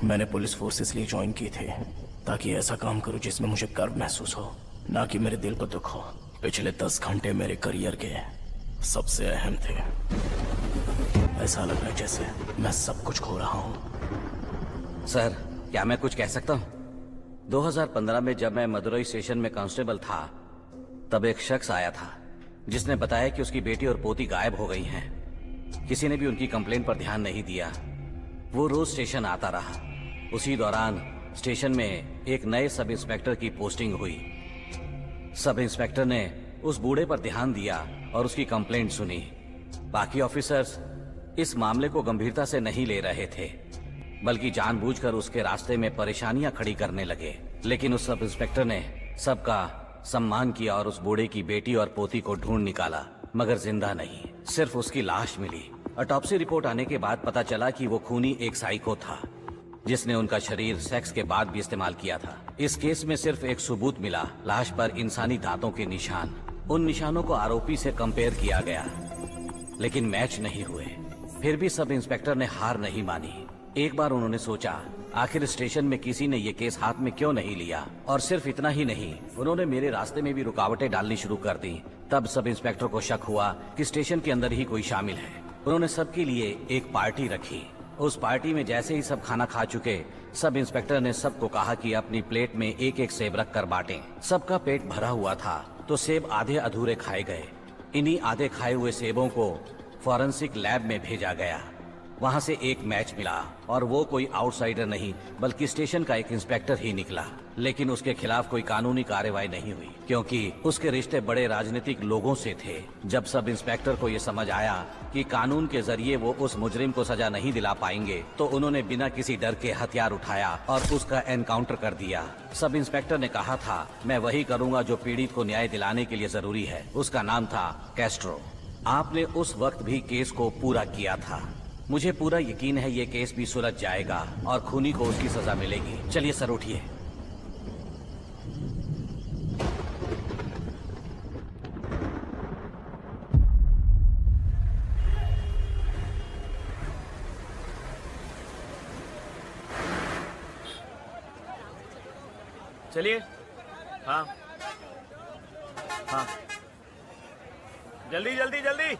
मैंने police force इसलिए join की थी ताकि ऐसा काम करूं जिसमें मुझे गर्व महसूस हो, ना कि मेरे दिल को दुख हो। पिछले 10 घंटे मेरे करियर के सबसे अहम थे। ऐसा लग रहा है जैसे मैं सब कुछ खो रहा हूं। सर, क्या मैं कुछ कह सकता हूं? 2015 में जब मैं मदुरई स्टेशन में कांस्टेबल था, तब एक शख्स आया था जिसने बताया कि उसकी बेटी और पोती गायब हो गई हैं। किसी ने भी उनकी कंप्लेंट पर ध्यान नहीं दिया। वो रोज स्टेशन आता रहा। उसी दौरान स्टेशन में एक नए सब इंस्पेक्टर की पोस्टिंग हुई। सब इंस्पेक्टर ने उस बूढ़े पर ध्यान दिया और उसकी कंप्लेंट सुनी। बाकी ऑफिसर्स इस मामले को गंभीरता से नहीं ले रहे थे, बल्कि जानबूझकर उसके रास्ते में परेशानियां खड़ी करने लगे। लेकिन उस सब इंस्पेक्टर ने सबका सम्मान किया और उस बूढ़े की बेटी और पोती को ढूंढ निकाला, मगर जिंदा नहीं, सिर्फ उसकी लाश मिली। ऑटोप्सी रिपोर्ट आने के बाद पता चला कि वो खूनी एक साइको था जिसने उनका शरीर सेक्स के बाद भी इस्तेमाल किया था। इस केस में सिर्फ एक सबूत मिला, लाश पर इंसानी दांतों के निशान। उन निशानों को आरोपी से कंपेयर किया गया, लेकिन मैच नहीं हुए। फिर भी सब इंस्पेक्टर ने हार नहीं मानी। एक बार उन्होंने सोचा, आखिर स्टेशन में किसी ने ये केस हाथ में क्यों नहीं लिया। और सिर्फ इतना ही नहीं, उन्होंने मेरे रास्ते में भी रुकावटें डालनी शुरू कर दी। तब सब इंस्पेक्टर को शक हुआ कि स्टेशन के अंदर ही कोई शामिल है। उन्होंने सबके लिए एक पार्टी रखी। उस पार्टी में जैसे ही सब खाना खा चुके, सब इंस्पेक्टर ने सबको कहा कि अपनी प्लेट में एक एक सेब रख कर बांटें। सबका पेट भरा हुआ था, तो सेब आधे अधूरे खाए गए। इन्हीं आधे खाए हुए सेबों को फॉरेंसिक लैब में भेजा गया। वहां से एक मैच मिला और वो कोई आउटसाइडर नहीं बल्कि स्टेशन का एक इंस्पेक्टर ही निकला। लेकिन उसके खिलाफ कोई कानूनी कार्रवाई नहीं हुई, क्योंकि उसके रिश्ते बड़े राजनीतिक लोगों से थे। जब सब इंस्पेक्टर को ये समझ आया कि कानून के जरिए वो उस मुजरिम को सजा नहीं दिला पाएंगे, तो उन्होंने बिना किसी डर के हथियार उठाया और उसका एनकाउंटर कर दिया। सब इंस्पेक्टर ने कहा था, मैं वही करूंगा जो पीड़ित को न्याय दिलाने के लिए जरूरी है। उसका नाम था कैस्ट्रो। आपने उस वक्त भी केस को पूरा किया था। मुझे पूरा यकीन है ये केस भी सुलझ जाएगा और खूनी को उसकी सजा मिलेगी। चलिए सर, उठिए। चलिए। हाँ हाँ, जल्दी जल्दी जल्दी।